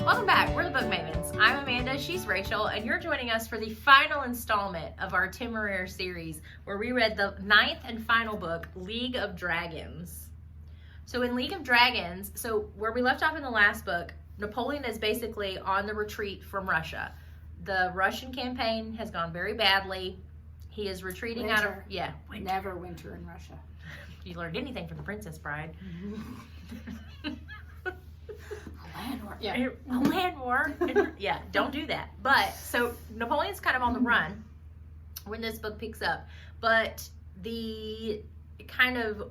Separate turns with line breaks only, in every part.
Welcome back. We're the Book Mavens. I'm Amanda, she's Rachel, and you're joining us for the final installment of our Temeraire series, where we read the 9th and final book, League of Dragons. So in League of Dragons, where we left off in the last book, Napoleon is basically on the retreat from Russia. The Russian campaign has gone very badly. He is retreating out of... Yeah.
Winter. Never winter in Russia.
You learned anything from The Princess Bride.
Land war. Yeah.
A land war. Yeah, don't do that. But, so Napoleon's kind of on the run when this book picks up. But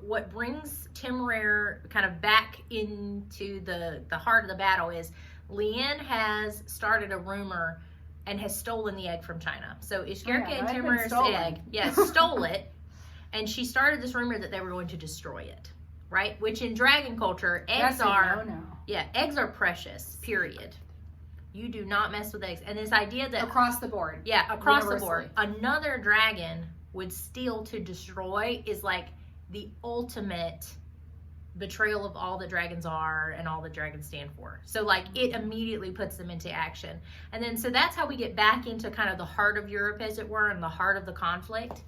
what brings Temeraire kind of back into the heart of the battle is Liane has started a rumor and has stolen the egg from China. So Ishkirka and Temeraire's egg, stole it. And she started this rumor that they were going to destroy it. Right? Which in dragon culture, eggs are precious, period. You do not mess with eggs. And this idea that...
Across the board.
Yeah, across the board. Another dragon would steal to destroy is like the ultimate betrayal of all that dragons are and all that dragons stand for. So like it immediately puts them into action. And then so that's how we get back into kind of the heart of Europe, as it were, and the heart of the conflict.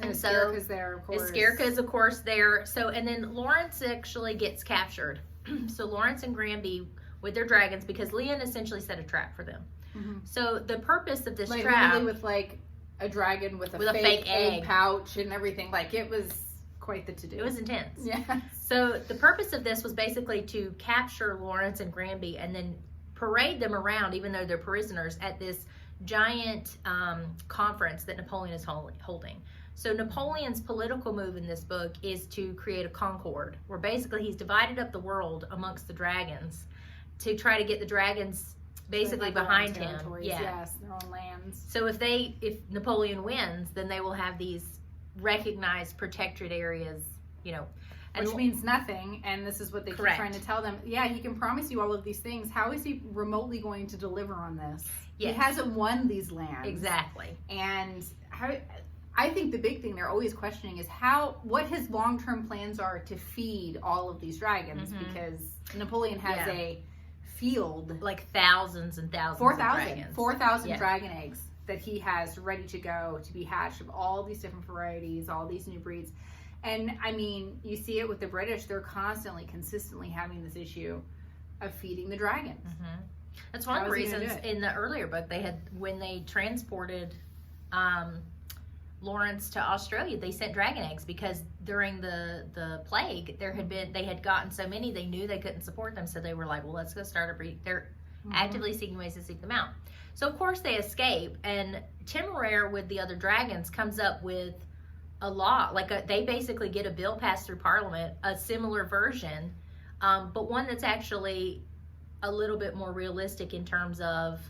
And so Ishkirka's there, of course.
Ishkirka's, of course, there. So, and then Lawrence actually gets captured. So Lawrence and Granby with their dragons, because Liane essentially set a trap for them. Mm-hmm. So the purpose of this trap,
literally with like a dragon with a fake egg pouch and everything, like it was quite the to-do.
It was intense.
Yeah.
So the purpose of this was basically to capture Lawrence and Granby and then parade them around, even though they're prisoners, at this giant conference that Napoleon is holding. So Napoleon's political move in this book is to create a concord, where basically he's divided up the world amongst the dragons to try to get the dragons basically behind him.
Yeah. Yes, their own lands.
So if Napoleon wins, then they will have these recognized protectorate areas,
Which means nothing, and this is what they keep trying to tell them. Yeah, he can promise you all of these things. How is he remotely going to deliver on this? Yes. He hasn't won these lands.
Exactly.
And I think the big thing they're always questioning is what his long-term plans are to feed all of these dragons, because Napoleon has a field,
like thousands and thousands of dragons.
4,000 dragon eggs that he has ready to go to be hatched of all these different varieties, all these new breeds. And I mean, you see it with the British, they're consistently having this issue of feeding the dragons. Mm-hmm.
That's one of the reasons in the earlier book when they transported Lawrence to Australia, they sent dragon eggs, because during the plague they had gotten so many, they knew they couldn't support them, so they were like, well, let's go start a breed. They're actively seeking ways to seek them out. So of course they escape, and Temeraire with the other dragons comes up with a law, they basically get a bill passed through Parliament, a similar version, but one that's actually a little bit more realistic in terms of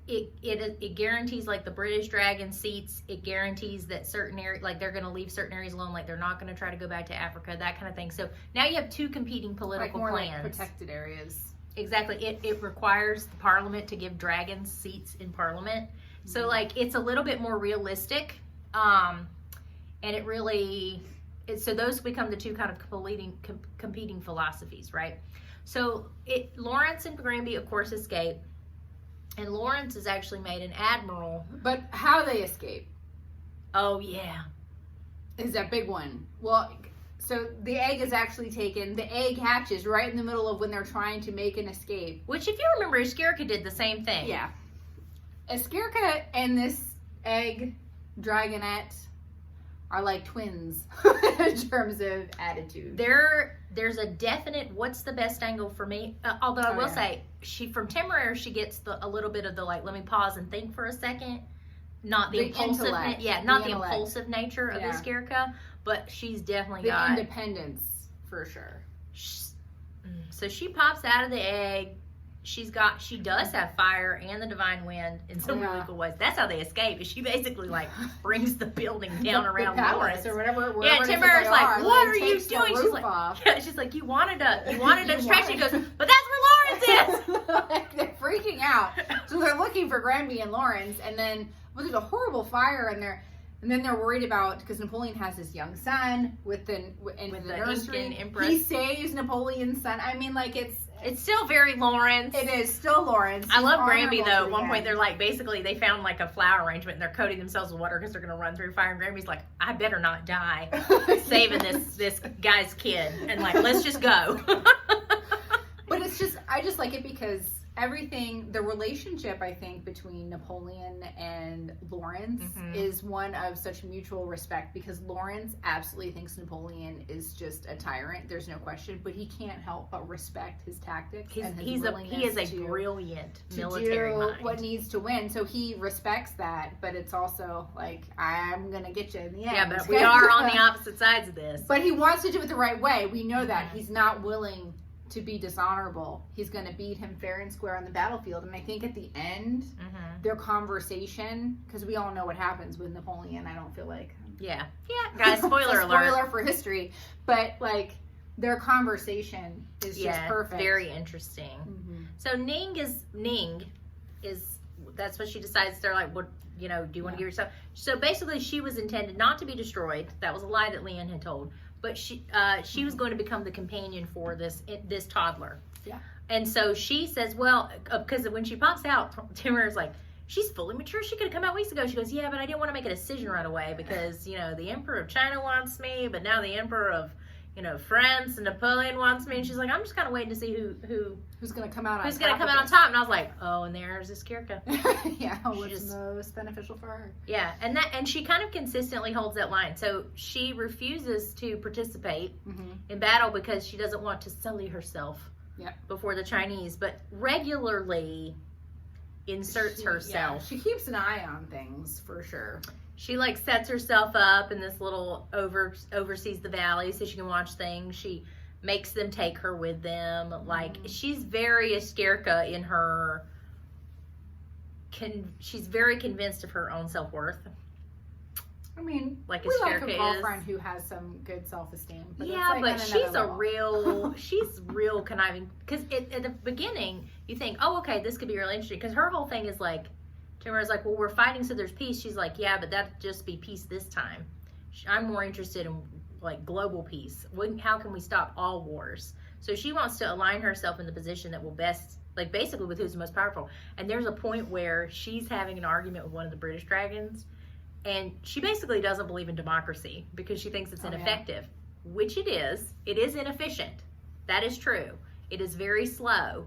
it guarantees, like the British dragon seats, it guarantees that certain areas, like they're going to leave certain areas alone, like they're not going to try to go back to Africa, that kind of thing. So now you have two competing political plans.
Like protected areas.
Exactly. It requires the Parliament to give dragons seats in Parliament. So like it's a little bit more realistic. And it really, so those become the two kind of competing philosophies, right? So Lawrence and Granby, of course, escape. And Lawrence is actually made an admiral.
But how they escape?
Oh, yeah.
Is that big one. Well, so the egg is actually taken. The egg hatches right in the middle of when they're trying to make an escape.
Which, if you remember, Ishkirka did the same thing.
Yeah. Ishkirka and this egg dragonette are like twins in terms of attitude.
There's a definite, what's the best angle for me? Although I will say, from Temeraire, she gets a little bit of the let me pause and think for a second. Not the impulsive, impulsive nature of Ishkirka, but she's definitely got
independence for sure.
So she pops out of the egg. She does have fire and the divine wind in some really cool ways. That's how they escape. Is she basically brings the building down around Lawrence
or whatever.
Yeah, Temeraire's like, what are you doing? She's like, you wanted a distraction. She goes, but that's where Lawrence is.
They're freaking out. So they're looking for Granby and Lawrence, and then there's a horrible fire in there. And then they're worried about, because Napoleon has this young son with the nursery.
Empress.
He saves Napoleon's son. I mean,
It's still very Lawrence.
It is still Lawrence.
I love Granby
Honorable
though.
to
At
the
one point,
end.
they're like, basically, they found like a flower arrangement and they're coating themselves with water because they're going to run through fire. And Granby's like, I better not die saving this guy's kid. And like, let's just go.
But it's just, I just like it because everything, the relationship, I think, between Napoleon and Lawrence is one of such mutual respect, because Lawrence absolutely thinks Napoleon is just a tyrant. There's no question, but he can't help but respect his tactics and his willingness
he is a
to
brilliant
do
military mind.
what needs to win. So he respects that, but it's also like, I'm going to get you in the end.
Yeah, but we are on the opposite sides of this.
But he wants to do it the right way. We know that. He's not willing to be dishonorable. He's going to beat him fair and square on the battlefield. And I think at the end, their conversation, because we all know what happens with Napoleon, I don't feel like.
Yeah, guys, spoiler alert.
Spoiler for history. But like, their conversation is just perfect.
Very interesting. So Ning is that's what she decides. They're like, what, you know, do you want to give yourself? So basically, she was intended not to be destroyed. That was a lie that Leanne had told. But she was going to become the companion for this toddler.
Yeah.
And so she says, well, because when she pops out, Temeraire's like, she's fully mature. She could have come out weeks ago. She goes, yeah, but I didn't want to make a decision right away because, you know, the Emperor of China wants me, but now the Emperor of, you know, France and Napoleon wants me. And she's like, I'm just kind of waiting to see
who's going to come out on
who's going to come out on top. And I was like, oh, and there's this Kirka.
Yeah, what's most beneficial for her.
Yeah, and she kind of consistently holds that line. So she refuses to participate in battle because she doesn't want to sully herself before the Chinese, but regularly inserts herself.
She keeps an eye on things for sure.
She like sets herself up in this little oversees the valley so she can watch things. She makes them take her with them. Like, she's very Askerka in her. She's very convinced of her own self-worth.
I mean,
like
we like a
Askerka
girlfriend who has some good self-esteem. But
yeah,
it's like
but she's real conniving. Because at the beginning, you think, oh, okay, this could be really interesting. Because her whole thing is like, Temeraire is like, well, we're fighting so there's peace. She's like, yeah, but that'd just be peace this time. I'm more interested in like global peace. How can we stop all wars? So she wants to align herself in the position that will best, like basically with who's the most powerful. And there's a point where she's having an argument with one of the British dragons, and she basically doesn't believe in democracy because she thinks it's ineffective, which it is. It is inefficient. That is true. It is very slow.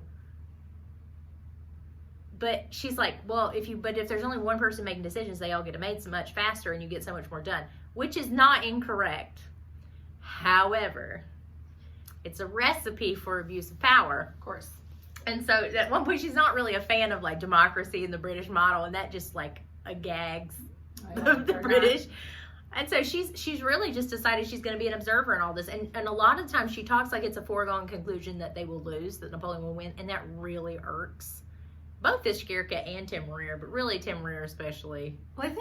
But she's like, well, if there's only one person making decisions, they all get made so much faster and you get so much more done, which is not incorrect. However, it's a recipe for abuse of power.
Of course.
And so at one point, she's not really a fan of like democracy and the British model, and that just like gags the British. And so she's really just decided she's going to be an observer in all this. And a lot of times she talks like it's a foregone conclusion that they will lose, that Napoleon will win, and that really irks both Askerka and Temeraire, but really Temeraire especially.
Well,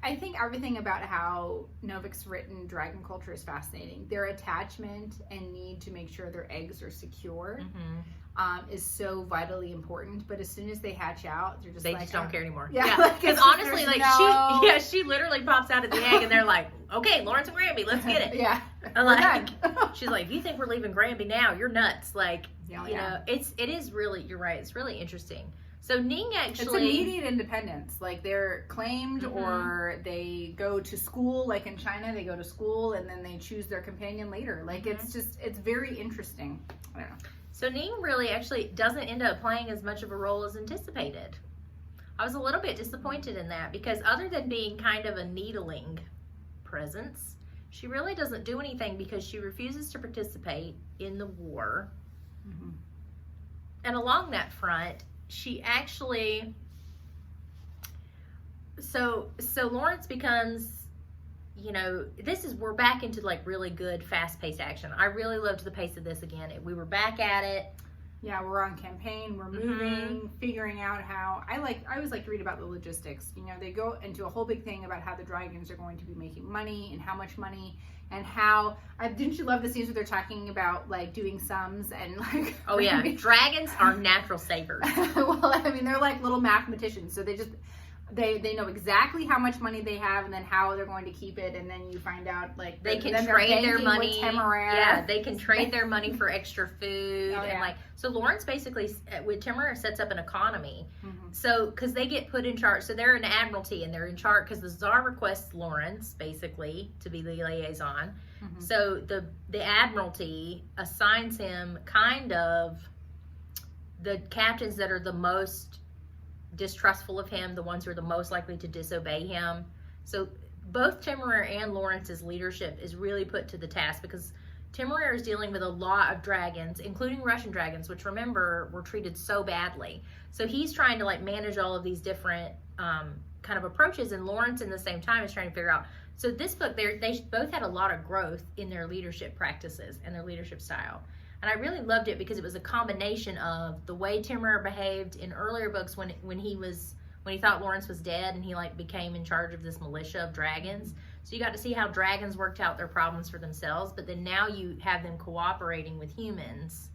I think everything about how Novik's written dragon culture is fascinating. Their attachment and need to make sure their eggs are secure is so vitally important. But as soon as they hatch out, they just
don't care anymore.
Yeah,
because honestly, like she literally pops out of the egg, and they're like, okay, Lawrence and Granby, let's get it.
Yeah,
and like she's like, if you think we're leaving Granby now, you're nuts. Like, you know, it is really, you're right. It's really interesting. So Ning actually...
It's immediate independence. Like, they're claimed or they go to school. Like in China, they go to school and then they choose their companion later. Like, it's very interesting. I don't know.
So Ning really actually doesn't end up playing as much of a role as anticipated. I was a little bit disappointed in that because other than being kind of a needling presence, she really doesn't do anything because she refuses to participate in the war. And along that front, she actually, so Lawrence becomes, you know, we're back into like really good fast-paced action. I really loved the pace of this again. We were back at it.
Yeah, we're on campaign, we're moving, figuring out how, I always like to read about the logistics. You know, they go into a whole big thing about how the dragons are going to be making money and how much money and how, didn't you love the scenes where they're talking about like doing sums and like.
Oh yeah, dragons are natural savers.
Well, I mean, they're like little mathematicians. So they just, They know exactly how much money they have and then how they're going to keep it, and then you find out like
they can
then
trade their money.
Temeraire.
Yeah, they can trade their money for extra food
Oh,
and
yeah.
like so. Lawrence basically with Temeraire sets up an economy.
Mhm.
So because they get put in charge, so they're an admiralty and they're in charge because the Tsar requests Lawrence basically to be the liaison.
Mhm.
So the admiralty assigns him kind of the captains that are the most distrustful of him, the ones who are the most likely to disobey him. So both Temeraire and Lawrence's leadership is really put to the task because Temeraire is dealing with a lot of dragons, including Russian dragons, which remember were treated so badly. So he's trying to like manage all of these different kind of approaches, and Lawrence in the same time is trying to figure out. So this book, they both had a lot of growth in their leadership practices and their leadership style. And I really loved it because it was a combination of the way Temeraire behaved in earlier books when he thought Lawrence was dead and he like became in charge of this militia of dragons. So you got to see how dragons worked out their problems for themselves, but then now you have them cooperating with humans.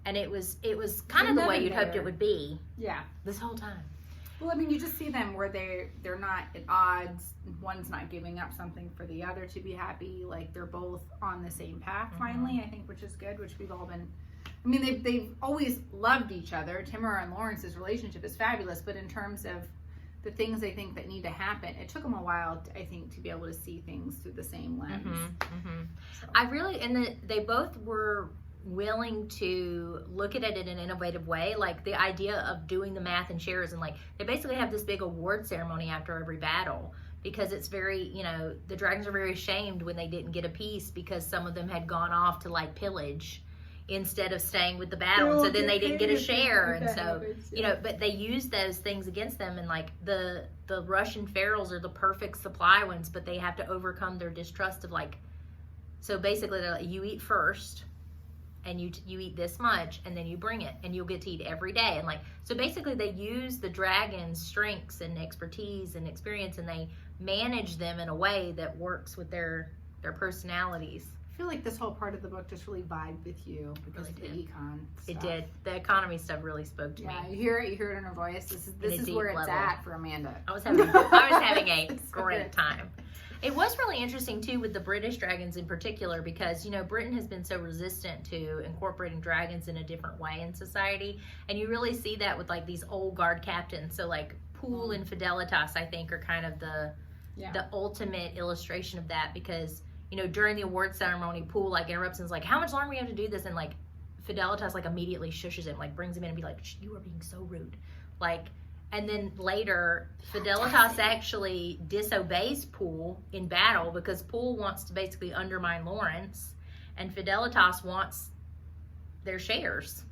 And it was kind of the way you'd hoped it would be.
Yeah.
This whole time.
Well, I mean, you just see them where they're not at odds. One's not giving up something for the other to be happy. Like they're both on the same path finally, I think, which is good, which we've all been. I mean, they've always loved each other. Temeraire and Lawrence's relationship is fabulous, but in terms of the things they think that need to happen, it took them a while, I think, to be able to see things through the same lens. So.
I really, they both were willing to look at it in an innovative way, like the idea of doing the math and shares, and like they basically have this big award ceremony after every battle because it's very, the dragons are very ashamed when they didn't get a piece because some of them had gone off to like pillage instead of staying with the battle, and so then they didn't get a share, and so but they use those things against them, and like the Russian pharaohs are the perfect supply ones, but they have to overcome their distrust of like, so basically they're like, you eat first and you eat this much and then you bring it and you'll get to eat every day, and like so basically they use the dragon's strengths and expertise and experience and they manage them in a way that works with their personalities.
I feel like this whole part of the book just really vibed with you because of the econ stuff.
It did. The economy stuff really spoke to me.
Yeah, you hear it in her voice. This is where it's at for Amanda.
I was having a
It's
great
good.
time. It was really interesting too with the British dragons in particular because Britain has been so resistant to incorporating dragons in a different way in society, and you really see that with like these old guard captains. So like Poole and Fidelitas, I think, are kind of the ultimate illustration of that because during the award ceremony, Poole like interrupts and is like, "How much longer do we have to do this?" And like Fidelitas like immediately shushes him, like brings him in and be like, "You are being so rude," like. And then later, Fidelitas actually disobeys Poole in battle because Poole wants to basically undermine Lawrence, and Fidelitas wants their shares.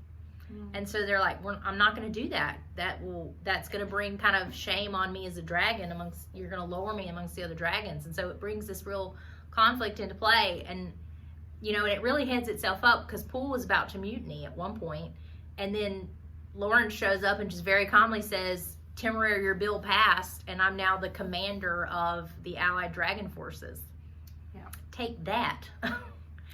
And so they're like, "I'm not going to do that. That's going to bring kind of shame on me as a dragon you're going to lower me amongst the other dragons." And so it brings this real conflict into play, and and it really heads itself up because Poole was about to mutiny at one point, and then Lawrence shows up and just very calmly says, "Temeraire, your bill passed, and I'm now the commander of the Allied dragon forces."
Yeah.
Take that.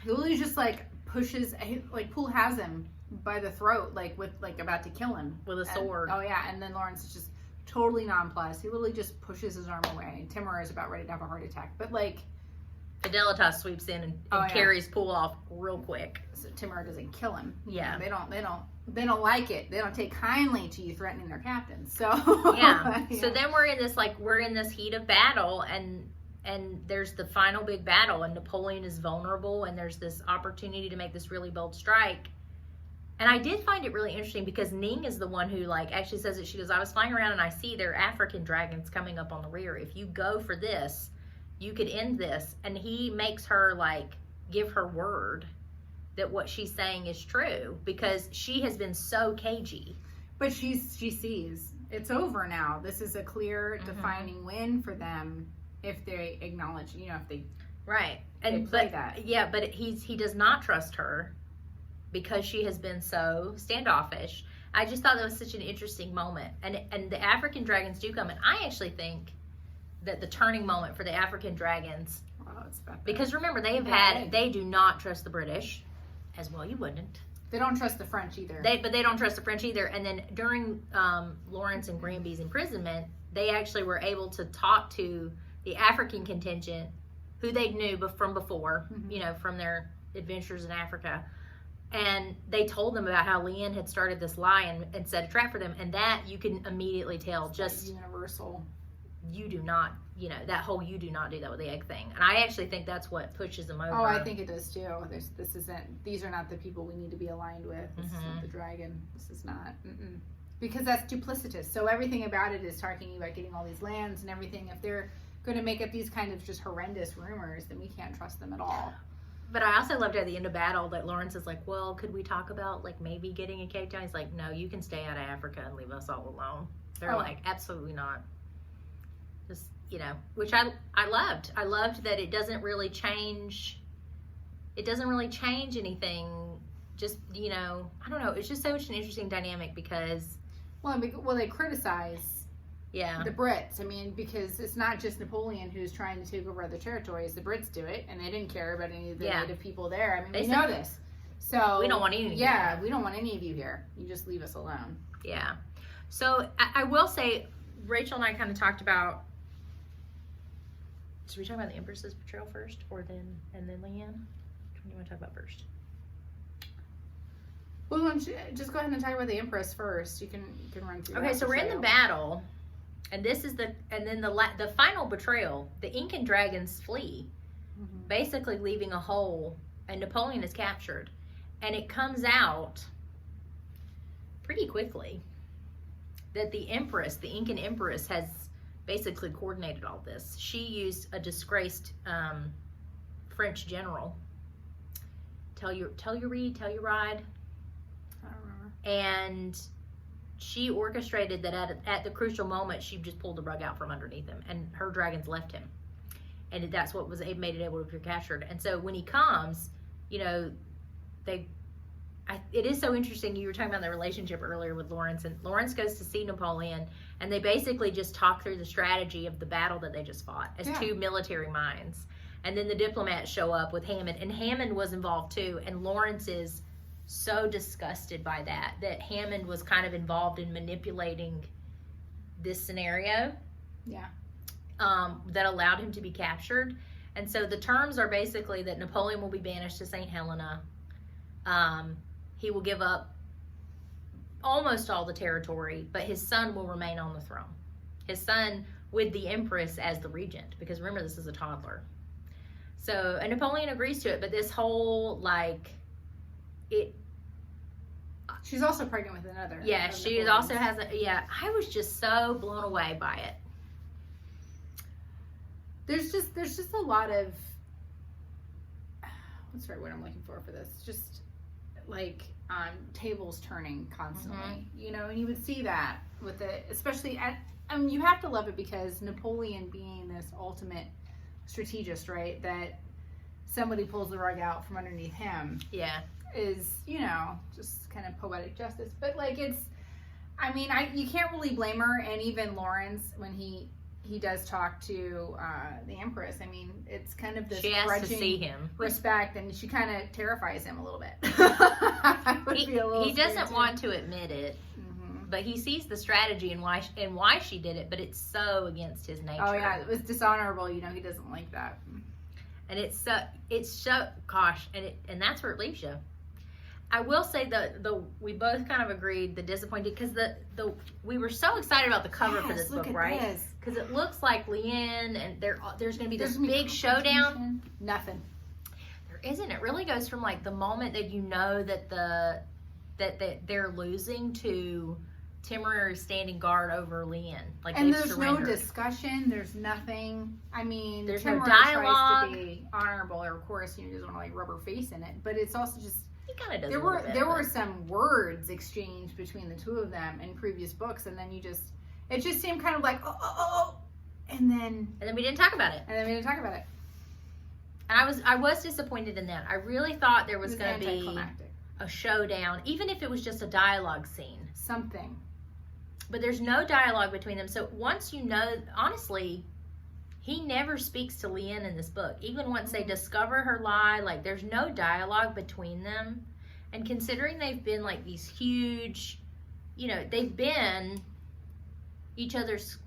Lily just like pushes, like Poole has him by the throat, like with like about to kill him
with a sword.
Oh yeah, and then Lawrence is just totally nonplussed. He literally just pushes his arm away, and Temeraire is about ready to have a heart attack. But like
Fidelitas sweeps in and carries Poole off real quick.
So Temeraire doesn't kill him.
Yeah.
They don't like it. They don't take kindly to you threatening their captain. So
yeah. So then we're in this heat of battle, and there's the final big battle, and Napoleon is vulnerable, and there's this opportunity to make this really bold strike. And I did find it really interesting because Ning is the one who like actually says it. She goes, "I was flying around and I see there are African dragons coming up on the rear. If you go for this, you could end this." And he makes her like give her word that what she's saying is true because she has been so cagey.
But she sees it's over now. This is a clear defining win for them if they acknowledge, if they
right.
And play that.
Yeah, but he does not trust her because she has been so standoffish. I just thought that was such an interesting moment. And the African dragons do come, and I actually think that the turning moment for the African dragons,
it's about that.
because remember they do not trust the British, as well you wouldn't.
They don't trust the French either.
But they don't trust the French either. And then during Lawrence and Granby's imprisonment, they actually were able to talk to the African contingent who they knew from before, from their adventures in Africa. And they told them about how Leanne had started this lie and set a trap for them. And that you can immediately tell, just
universal.
You do not, that whole you do not do that with the egg thing. And I actually think that's what pushes them over.
Oh, I think it does too. These are not the people we need to be aligned with. This isn't the dragon. This is not. Because that's duplicitous. So everything about it is talking about getting all these lands and everything. If they're going to make up these kind of just horrendous rumors, then we can't trust them at all.
But I also loved at the end of battle that Lawrence is like, well, could we talk about like maybe getting a Cape Town? He's like, no, you can stay out of Africa and leave us all alone. They're like, absolutely not. Just, which I loved. I loved that it doesn't really change. It doesn't really change anything. Just, I don't know. It's just such an interesting dynamic because.
Well, they criticize.
Yeah.
The Brits. I mean, because it's not just Napoleon who's trying to take over other territories. The Brits do it, and they didn't care about any of the native people there. I mean, we know this. So
we don't want any of you.
Yeah, we don't want any of you here. You just leave us alone.
Yeah. So I will say, Rachel and I kind of talked about. Should we talk about the Empress's betrayal first, or then Leanne? What do you want to talk about first?
Well, why don't you just go ahead and talk about the Empress first. You can run through.
Okay, so we're in the battle. And this is the final betrayal. The Incan dragons flee, basically leaving a hole, and Napoleon is captured. And it comes out pretty quickly that the Empress, the Incan Empress, has basically coordinated all this. She used a disgraced French general. Tell your ride.
I don't remember.
And she orchestrated that at the crucial moment, she just pulled the rug out from underneath him, and her dragons left him. And that's what made it able to be captured. And so when he comes, it is so interesting. You were talking about the relationship earlier with Lawrence, and Lawrence goes to see Napoleon, and they basically just talk through the strategy of the battle that they just fought as two military minds. And then the diplomats show up with Hammond, and Hammond was involved too, and Lawrence is so disgusted by that Hammond was kind of involved in manipulating this scenario that allowed him to be captured. And so the terms are basically that Napoleon will be banished to St. Helena. He will give up almost all the territory, but his son will remain on the throne. His son with the Empress as the regent, because remember, this is a toddler. So, and Napoleon agrees to it, but this whole
she's also pregnant with another.
Yeah, she also has I was just so blown away by it.
There's just a lot of, what's the right word I'm looking for this? Just like tables turning constantly, and you would see that with it, especially you have to love it because Napoleon being this ultimate strategist, right? That somebody pulls the rug out from underneath him.
Yeah.
Is, just kind of poetic justice. But you can't really blame her. And even Lawrence, when he does talk to the Empress, it's kind of this
she asks to see him.
Respect, and she kind of terrifies him a little bit.
He doesn't want to admit it, but he sees the strategy and why she did it, but it's so against his nature.
Oh yeah, it was dishonorable. He doesn't like that.
And it's so gosh, and that's where it leaves you. I will say we both kind of agreed the disappointed because we were so excited about the cover for this book, right? Because it looks like Leanne and there's going to be this big showdown.
Nothing.
There isn't. It really goes from like the moment that that they're losing to Temeraire is standing guard over Leanne.
And there's no discussion. There's nothing.
There's
Temeraire
no dialogue.
Tries to be honorable, or of course, he doesn't want to rub her face in it. But it's also just.
He kind of does.
There were some words exchanged between the two of them in previous books, and then it just seemed kind of like and then
we didn't talk about it.
And
I was disappointed in that. I really thought there was going to be a showdown, even if it was just a dialogue scene,
something.
But there's no dialogue between them. So once honestly, he never speaks to Leanne in this book. Even once they discover her lie, there's no dialogue between them. And considering they've been these huge, they've been each other's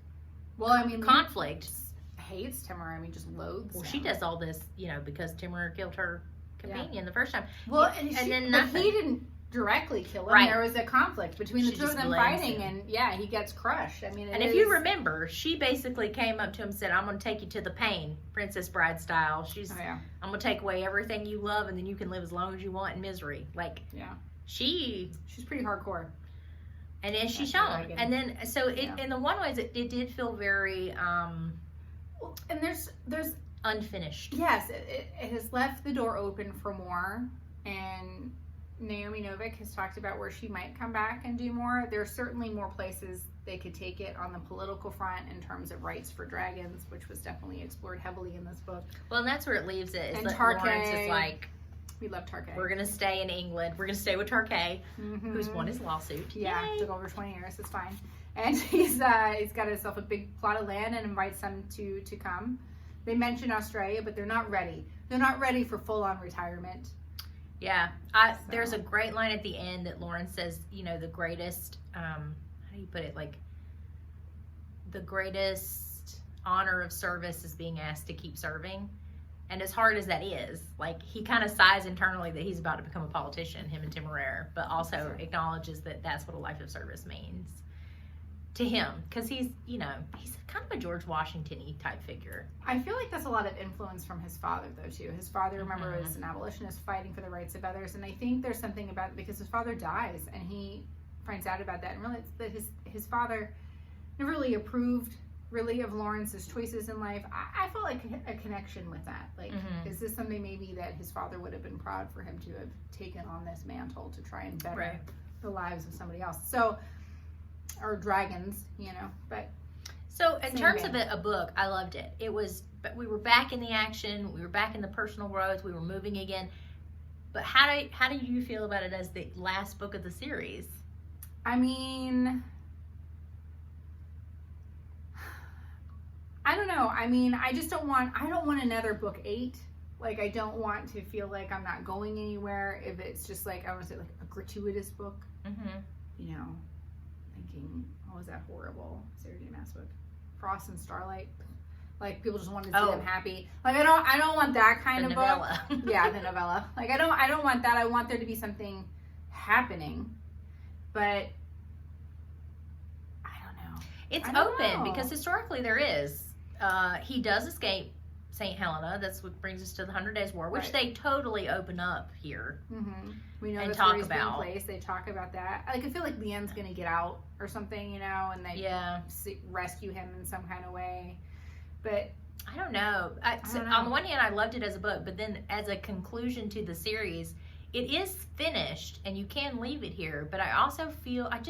Well, I mean,
conflict.
Hates Temeraire. I mean, just loathes.
Well,
him.
she does all this, because Temeraire killed her companion the first time.
Well,
and
then
nothing.
But he didn't directly kill him.
Right.
There was a conflict between the
She
two of
just
them
blames
fighting,
him.
and he gets crushed. I mean,
And if you remember, she basically came up to him and said, "I'm going to take you to the pain, Princess Bride style. I'm going to take away everything you love, and then you can live as long as you want in misery." Like, she's
pretty hardcore.
And then she's shown. And then, so in the one ways, it did feel very,
and there's
unfinished.
Yes, it has left the door open for more, and Naomi Novik has talked about where she might come back and do more. There's certainly more places they could take it on the political front in terms of rights for dragons, which was definitely explored heavily in this book.
Well, and that's where it leaves it.
And
Lawrence is like,
we love Tarkay.
We're going to stay in England. We're going to stay with Tarkay, who's won his lawsuit.
Yeah, it took over 20 years. It's fine. And he's got himself a big plot of land and invites them to come. They mention Australia, but they're not ready. They're not ready for full-on retirement.
Yeah. There's a great line at the end that Lawrence says, the greatest, how do you put it? Like, the greatest honor of service is being asked to keep serving. And as hard as that is, like, he kind of sighs internally that he's about to become a politician, him and Temeraire, but also acknowledges that that's what a life of service means to him. Because he's kind of a George Washington-y type figure.
I feel like that's a lot of influence from his father, though, too. His father, remember, was an abolitionist fighting for the rights of others. And I think there's something about it because his father dies, and he finds out about that and realizes that his father never really approved of Lawrence's choices in life. I felt like a connection with that. Like, is this something maybe that his father would have been proud for him to have taken on this mantle to try and better the lives of somebody else? So, or dragons, but.
So in terms of a book, I loved it. But we were back in the action. We were back in the personal growth. We were moving again. But how do you feel about it as the last book of the series?
I mean, I don't know. I mean, I don't want another book 8. Like, I don't want to feel like I'm not going anywhere. If it's just like, I want to say like a gratuitous book, thinking, what was that horrible Sarah J. Maas book? Frost and Starlight. Like, people just wanted to see them happy. Like, I don't want that kind of
novella.
book. Yeah, the novella. Like, I don't want that. I want there to be something happening. But I don't know.
It's open because historically there is. He does escape St. Helena. That's what brings us to the 100 Days War, which they totally open up here.
We know
and
that's
talk
where he's
about.
being placed. They talk about that. Like, I feel like Leanne's going to get out or something, and they rescue him in some kind of way. But
I don't know. On the one hand, I loved it as a book, but then as a conclusion to the series, it is finished and you can leave it here. But I also feel I'm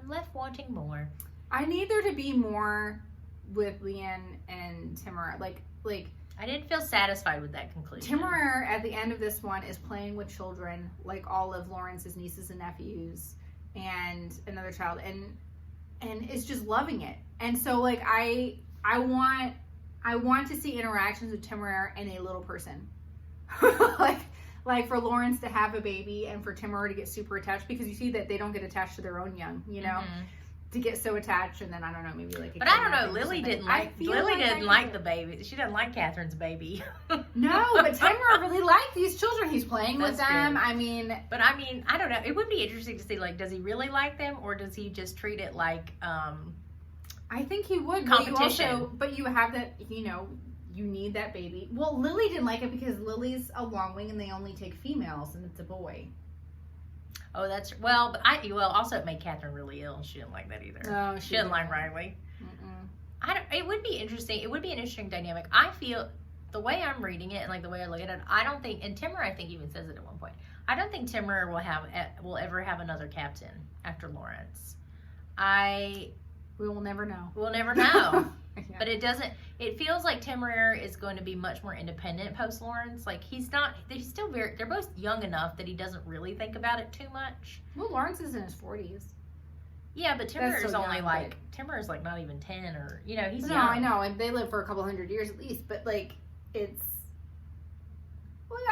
left wanting more.
I need there to be more with Leanne and Temeraire. Like
I didn't feel satisfied with that conclusion.
Temeraire at the end of this one is playing with children, like all of Lawrence's nieces and nephews, and another child, and is just loving it. And so, like, I want to see interactions with Temeraire and a little person, like for Lawrence to have a baby and for Temeraire to get super attached, because you see that they don't get attached to their own young, to get so attached, and then I don't know, maybe like.
But I don't know. Lily didn't like the baby. She doesn't like Catherine's baby.
No, but Temeraire really liked these children. He's playing with them.
Good.
I mean,
I don't know. It would be interesting to see, like, does he really like them, or does he just treat it like
I think he would.
competition?
But you have that. You need that baby. Well, Lily didn't like it because Lily's a long wing, and they only take females, and it's a boy.
Oh, but also it made Catherine really ill. She didn't like that either.
No,
she didn't like Riley. It would be interesting. It would be an interesting dynamic. I feel the way I'm reading it and like the way I look at it, I don't think, and Temeraire I think even says it at one point, I don't think Temeraire will ever have another captain after Lawrence.
We will never know.
We'll never know.
Yeah.
But it feels like Temeraire is going to be much more independent post Lawrence. Like, they're both young enough that he doesn't really think about it too much.
Well, Lawrence is in his 40s.
Yeah, but Temeraire's Temeraire's like not even 10 or, he's young.
No, I know, and they live for a couple hundred years at least, but like, well,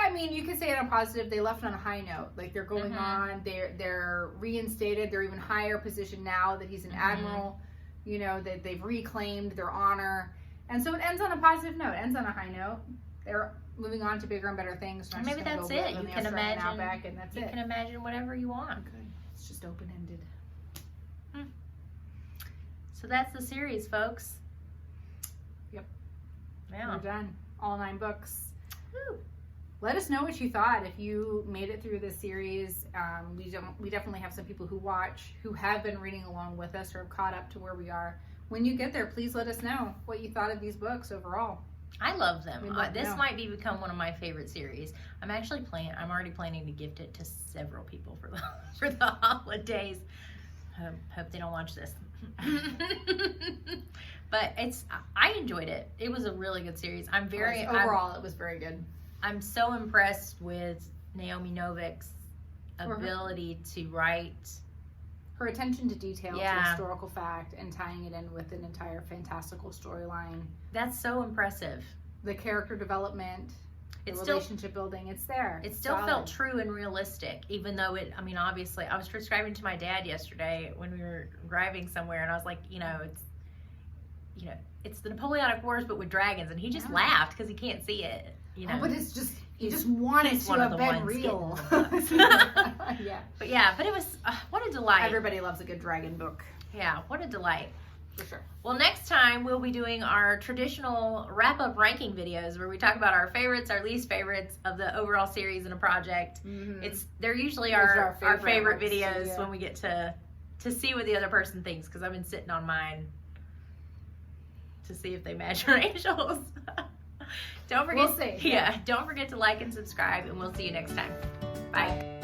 I mean, you could say it on positive, they left on a high note. Like, they're going on, they're reinstated, they're even higher position now that he's an admiral. you know, that they've reclaimed their honor. And so it ends on a positive note, ends on a high note. They're moving on to bigger and better things.
And maybe that's it. You can imagine.
Outback, and that's
you can imagine whatever you want.
Okay. It's just open-ended.
So that's the series, folks.
Yep.
Yeah.
We're done. All 9 books.
Woo.
Let us know what you thought. If you made it through this series, we definitely have some people who watch, who have been reading along with us or have caught up to where we are. When you get there, please let us know what you thought of these books overall.
I love them. This
know.
might become one of my favorite series. I'm already planning to gift it to several people for the holidays. Hope they don't watch this. But I enjoyed it. It was a really good series.
Overall, it was very good.
I'm so impressed with Naomi Novik's ability to write.
Her attention to detail, to historical fact, and tying it in with an entire fantastical storyline.
That's so impressive.
The character development, the relationship building, it's there.
It still felt true and realistic, even though obviously, I was describing to my dad yesterday when we were driving somewhere, and I was like, it's the Napoleonic Wars, but with dragons, and he just laughed because he can't see it.
But it's just, you just want it to have been real.
Yeah. But it was, what a delight.
Everybody loves a good dragon book.
Yeah, what a delight.
For sure.
Well, next time we'll be doing our traditional wrap-up ranking videos where we talk about our favorites, our least favorites of the overall series and a project. Mm-hmm. They're usually our favorite videos when we get to see what the other person thinks, because I've been sitting on mine to see if they match Rachel's. Don't forget.
We'll see.
Yeah, don't forget to like and subscribe, and we'll see you next time. Bye.